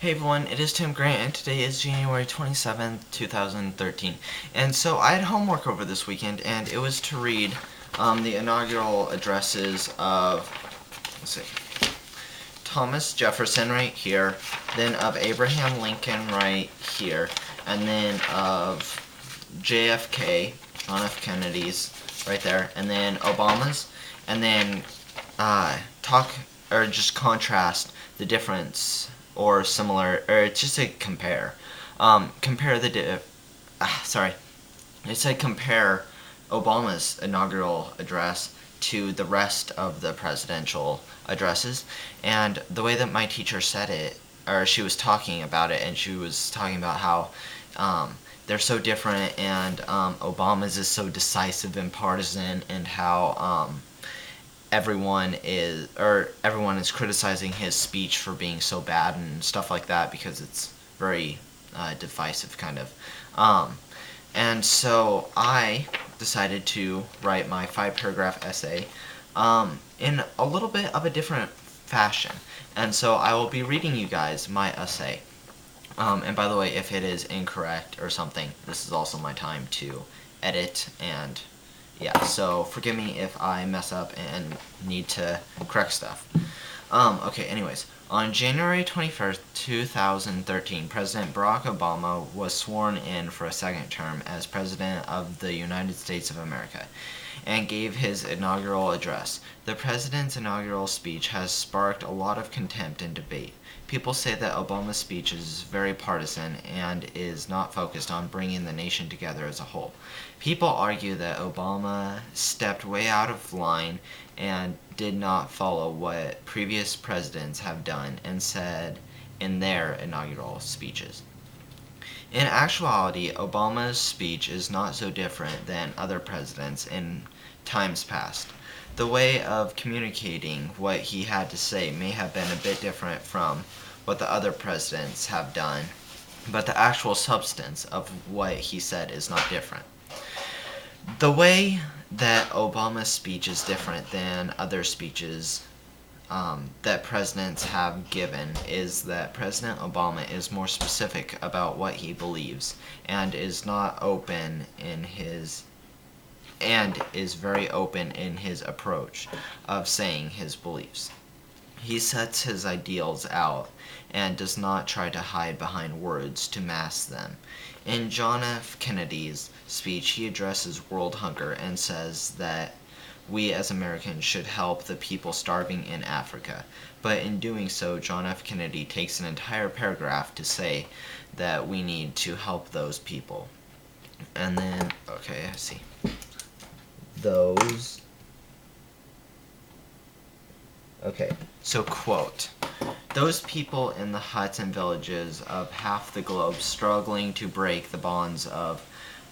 Hey everyone, it is Tim Grant, and today is January 27th, 2013. And so I had homework over this weekend, and it was to read the inaugural addresses of, let's see, Thomas Jefferson right here, then of Abraham Lincoln right here, and then of JFK, John F. Kennedy's right there, and then Obama's, and then just contrast the difference or similar, or just to compare. Compare the, sorry, it said compare Obama's inaugural address to the rest of the presidential addresses, and the way that my teacher said it, or she was talking about it, and she was talking about how they're so different, and Obama's is so decisive and partisan, and how everyone is criticizing his speech for being so bad and stuff like that because it's very divisive kind of. And so I decided to write my 5-paragraph essay in a little bit of a different fashion. And so I will be reading you guys my essay. And by the way, if it is incorrect or something, this is also my time to edit, and yeah, so forgive me if I mess up and need to correct stuff. Okay, anyways. On January 21st, 2013, President Barack Obama was sworn in for a second term as President of the United States of America and gave his inaugural address. The President's inaugural speech has sparked a lot of contempt and debate. People say that Obama's speech is very partisan and is not focused on bringing the nation together as a whole. People argue that Obama stepped way out of line and did not follow what previous presidents have done and said in their inaugural speeches. In actuality, Obama's speech is not so different than other presidents in times past. The way of communicating what he had to say may have been a bit different from what the other presidents have done, but the actual substance of what he said is not different. The way that Obama's speech is different than other speeches that presidents have given is that President Obama is more specific about what he believes and is not open in his and is very open in his approach of saying his beliefs. He sets his ideals out and does not try to hide behind words to mask them. In John F. Kennedy's speech, he addresses world hunger and says that we as Americans should help the people starving in Africa. But in doing so, John F. Kennedy takes an entire paragraph to say that we need to help those people. And then, okay, I see. Those. Okay, so quote. Those people in the huts and villages of half the globe struggling to break the bonds of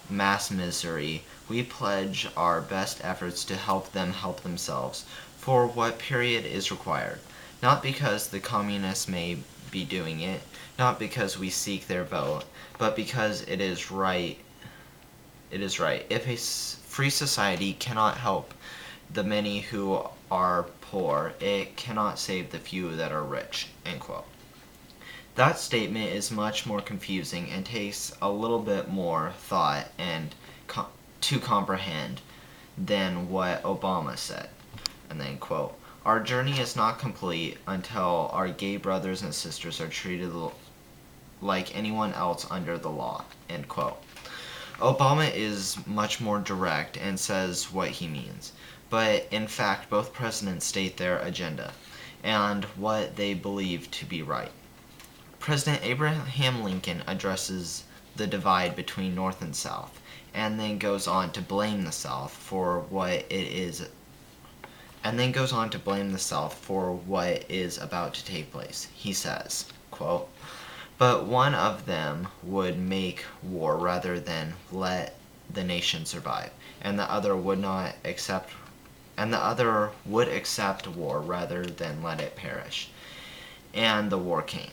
mass misery, we pledge our best efforts to help them help themselves for what period is required. Not because the communists may be doing it, not because we seek their vote, but because it is right. It is right. If a free society cannot help the many who are poor, it cannot save the few that are rich. End quote. That statement is much more confusing and takes a little bit more thought and to comprehend than what Obama said. And then quote, our journey is not complete until our gay brothers and sisters are treated like anyone else under the law. End quote. Obama is much more direct and says what he means. But in fact, both presidents state their agenda and what they believe to be right. President Abraham Lincoln addresses the divide between North and South, and then goes on to blame the South for what is about to take place. He says, quote, but one of them would make war rather than let the nation survive, and the other would accept war rather than let it perish. And the war came.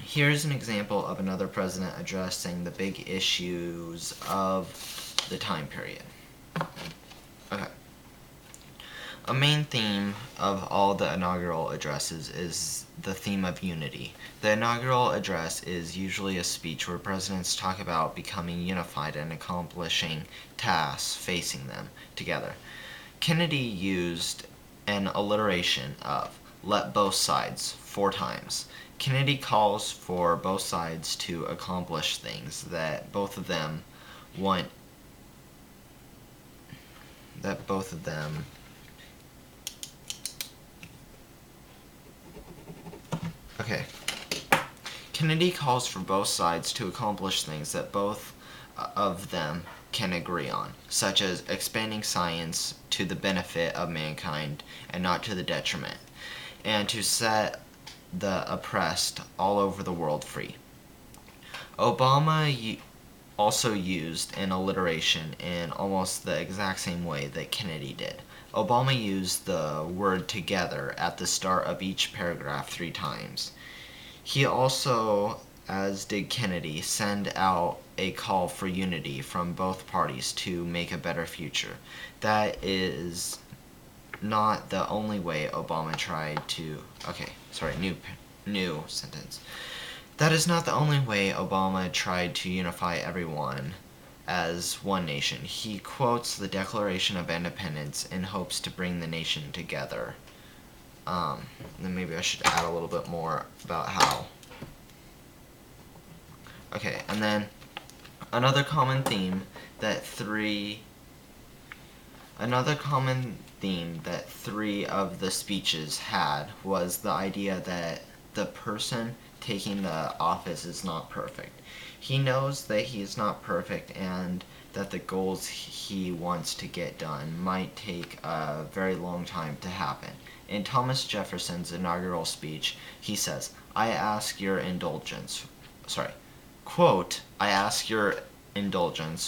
Here's an example of another president addressing the big issues of the time period. Okay. A main theme of all the inaugural addresses is the theme of unity. The inaugural address is usually a speech where presidents talk about becoming unified and accomplishing tasks facing them together. Kennedy used an alliteration of "let both sides" 4 times. Kennedy calls for both sides to accomplish things that both of them want that both of them Okay. Kennedy calls for both sides to accomplish things that both of them can agree on, such as expanding science to the benefit of mankind and not to the detriment, and to set the oppressed all over the world free. Obama also used an alliteration in almost the exact same way that Kennedy did. Obama used the word together at the start of each paragraph 3 times. He also, as did Kennedy, sent out a call for unity from both parties to make a better future. That is not the only way Obama tried to. New sentence. That is not the only way Obama tried to unify everyone as one nation. He quotes the Declaration of Independence in hopes to bring the nation together. Then maybe I should add a little bit more about how. Okay, and then another common theme that three of the speeches had was the idea that the person taking the office is not perfect. He knows that he is not perfect and that the goals he wants to get done might take a very long time to happen. In Thomas Jefferson's inaugural speech, he says, I ask your indulgence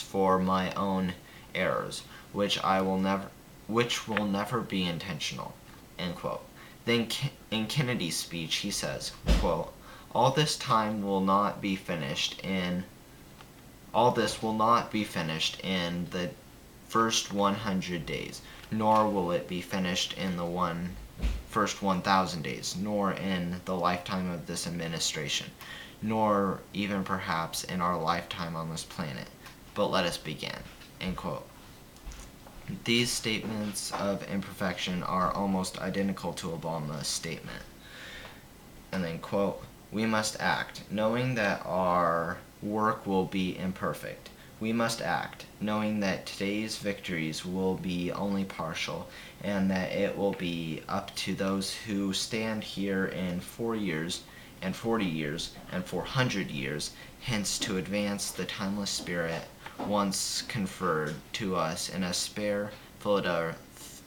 for my own errors, which will never be intentional, end quote. Then in Kennedy's speech, he says, quote, all this will not be finished in the first 100 days, nor will it be finished in the first 1,000 days, nor in the lifetime of this administration, nor even perhaps in our lifetime on this planet. But let us begin, end quote. These statements of imperfection are almost identical to Obama's statement. And then, quote, we must act, knowing that our work will be imperfect. We must act, knowing that today's victories will be only partial, and that it will be up to those who stand here in 4 years, and 40 years, and 400 years, hence to advance the timeless spirit once conferred to us in a spare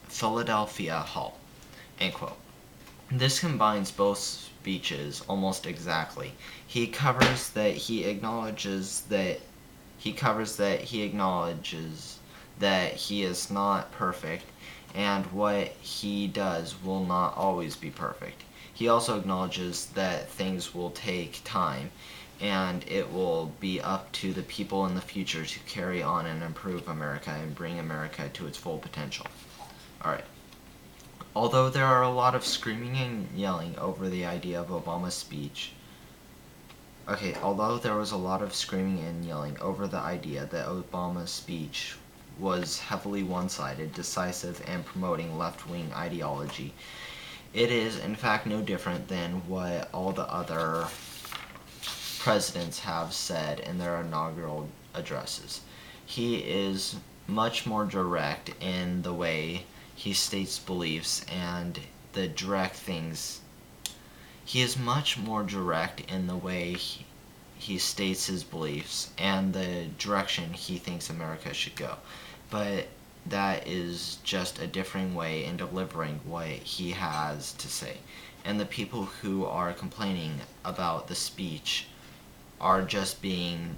Philadelphia hall, end quote. This combines both speeches almost exactly. He covers that he acknowledges that he is not perfect, and what he does will not always be perfect. He also acknowledges that things will take time, and it will be up to the people in the future to carry on and improve America and bring America to its full potential. Alright. Although there are a lot of screaming and yelling over the idea of Obama's speech, although there was a lot of screaming and yelling over the idea that Obama's speech was heavily one-sided, decisive, and promoting left-wing ideology, it is in fact no different than what all the other presidents have said in their inaugural addresses. He is much more direct in the way he states beliefs and the direct things. He is much more direct in the way he states his beliefs and the direction he thinks America should go. But that is just a differing way in delivering what he has to say. And the people who are complaining about the speech are just using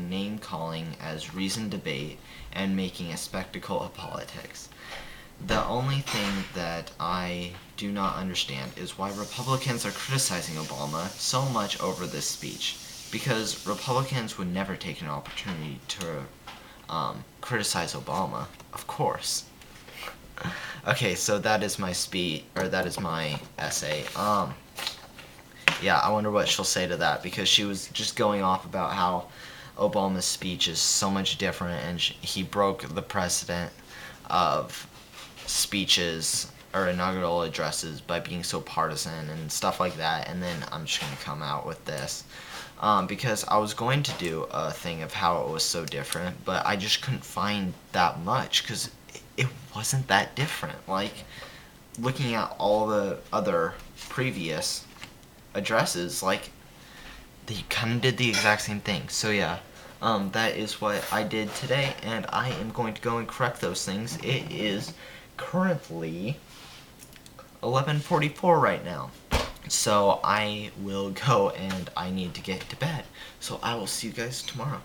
name calling as reasoned debate and making a spectacle of politics. The only thing that I do not understand is why Republicans are criticizing Obama so much over this speech, because Republicans would never take an opportunity to criticize Obama, of course. Okay, so that is my speech, or that is my essay. Yeah, I wonder what she'll say to that, because she was just going off about how Obama's speech is so much different, and he broke the precedent of speeches or inaugural addresses by being so partisan and stuff like that. And then I'm just gonna come out with this, because I was going to do a thing of how it was so different, but I just couldn't find that much because it wasn't that different. Like, looking at all the other previous addresses, like, they kind of did the exact same thing. So yeah, that is what I did today, and I am going to go and correct those things. It is currently 11:44 right now. So I will go, and I need to get to bed. So I will see you guys tomorrow.